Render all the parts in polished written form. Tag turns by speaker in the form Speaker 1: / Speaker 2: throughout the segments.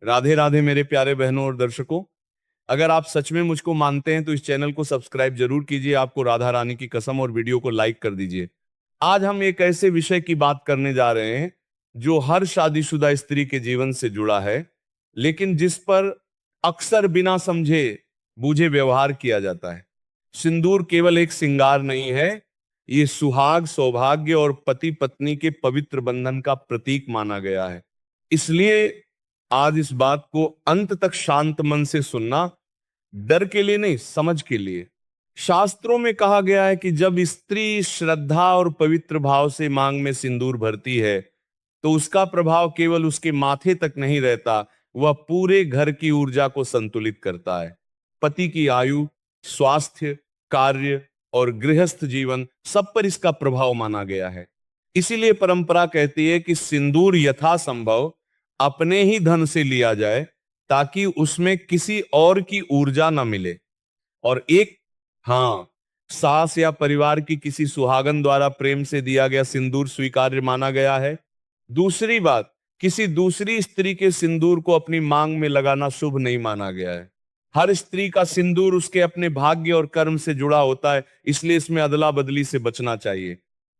Speaker 1: राधे राधे मेरे प्यारे बहनों और दर्शकों। अगर आप सच में मुझको मानते हैं तो इस चैनल को सब्सक्राइब जरूर कीजिए, आपको राधा रानी की कसम, और वीडियो को लाइक कर दीजिए। आज हम एक ऐसे विषय की बात करने जा रहे हैं जो हर शादीशुदा स्त्री के जीवन से जुड़ा है, लेकिन जिस पर अक्सर बिना समझे बूझे व्यवहार किया जाता है। सिंदूर केवल एक श्रृंगार नहीं है, ये सुहाग, सौभाग्य और पति पत्नी के पवित्र बंधन का प्रतीक माना गया है। इसलिए आज इस बात को अंत तक शांत मन से सुनना, डर के लिए नहीं, समझ के लिए। शास्त्रों में कहा गया है कि जब स्त्री श्रद्धा और पवित्र भाव से मांग में सिंदूर भरती है तो उसका प्रभाव केवल उसके माथे तक नहीं रहता, वह पूरे घर की ऊर्जा को संतुलित करता है। पति की आयु, स्वास्थ्य, कार्य और गृहस्थ जीवन सब पर इसका प्रभाव माना गया है। इसीलिए परंपरा कहती है कि सिंदूर यथासंभव अपने ही धन से लिया जाए ताकि उसमें किसी और की ऊर्जा न मिले। और एक, हाँ, सास या परिवार की किसी सुहागन द्वारा प्रेम से दिया गया सिंदूर स्वीकार्य माना गया है। दूसरी बात, किसी दूसरी स्त्री के सिंदूर को अपनी मांग में लगाना शुभ नहीं माना गया है। हर स्त्री का सिंदूर उसके अपने भाग्य और कर्म से जुड़ा होता है, इसलिए इसमें अदला बदली से बचना चाहिए।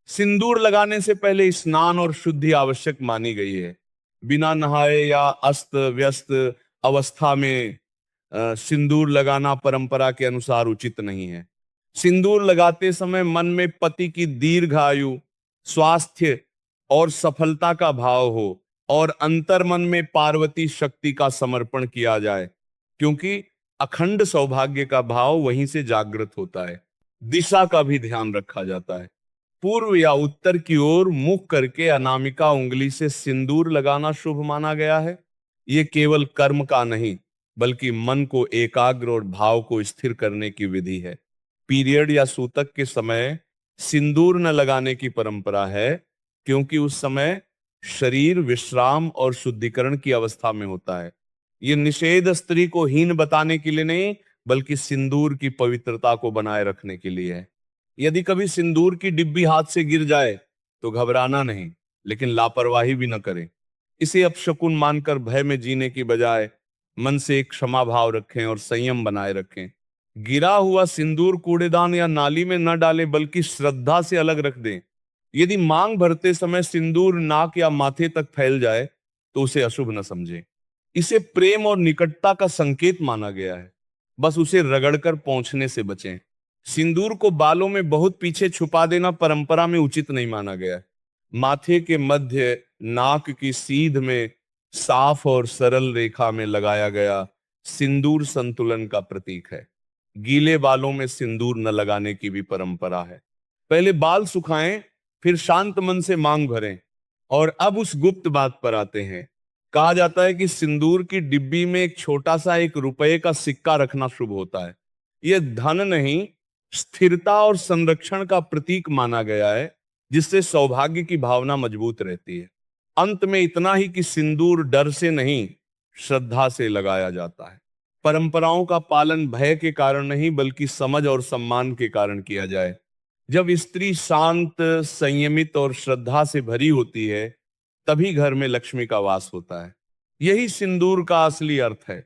Speaker 1: सिंदूर लगाने से पहले स्नान और शुद्धि आवश्यक मानी गई है। बिना नहाए या अस्त व्यस्त अवस्था में सिंदूर लगाना परंपरा के अनुसार उचित नहीं है। सिंदूर लगाते समय मन में पति की दीर्घायु, स्वास्थ्य और सफलता का भाव हो और अंतर्मन में पार्वती शक्ति का समर्पण किया जाए, क्योंकि अखंड सौभाग्य का भाव वहीं से जागृत होता है। दिशा का भी ध्यान रखा जाता है। पूर्व या उत्तर की ओर मुख करके अनामिका उंगली से सिंदूर लगाना शुभ माना गया है। यह केवल कर्म का नहीं बल्कि मन को एकाग्र और भाव को स्थिर करने की विधि है। पीरियड या सूतक के समय सिंदूर न लगाने की परंपरा है, क्योंकि उस समय शरीर विश्राम और शुद्धिकरण की अवस्था में होता है। यह निषेध स्त्री को हीन बताने के लिए नहीं बल्कि सिंदूर की पवित्रता को बनाए रखने के लिए है। यदि कभी सिंदूर की डिब्बी हाथ से गिर जाए तो घबराना नहीं, लेकिन लापरवाही भी न करें। इसे अपशकुन मानकर भय में जीने की बजाय मन से एक क्षमा भाव रखें और संयम बनाए रखें। गिरा हुआ सिंदूर कूड़ेदान या नाली में न डालें बल्कि श्रद्धा से अलग रख दें। यदि मांग भरते समय सिंदूर नाक या माथे तक फैल जाए तो उसे अशुभ न समझें। इसे प्रेम और निकटता का संकेत माना गया है, बस उसे रगड़कर पहुंचने से बचें। सिंदूर को बालों में बहुत पीछे छुपा देना परंपरा में उचित नहीं माना गया है। माथे के मध्य नाक की सीध में साफ और सरल रेखा में लगाया गया सिंदूर संतुलन का प्रतीक है। गीले बालों में सिंदूर न लगाने की भी परंपरा है। पहले बाल सुखाएं, फिर शांत मन से मांग भरें। और अब उस गुप्त बात पर आते हैं। कहा जाता है कि सिंदूर की डिब्बी में एक छोटा सा ₹1 का सिक्का रखना शुभ होता है। यह धन नहीं, स्थिरता और संरक्षण का प्रतीक माना गया है, जिससे सौभाग्य की भावना मजबूत रहती है। अंत में इतना ही कि सिंदूर डर से नहीं, श्रद्धा से लगाया जाता है। परंपराओं का पालन भय के कारण नहीं बल्कि समझ और सम्मान के कारण किया जाए। जब स्त्री शांत, संयमित और श्रद्धा से भरी होती है, तभी घर में लक्ष्मी का वास होता है। यही सिंदूर का असली अर्थ है।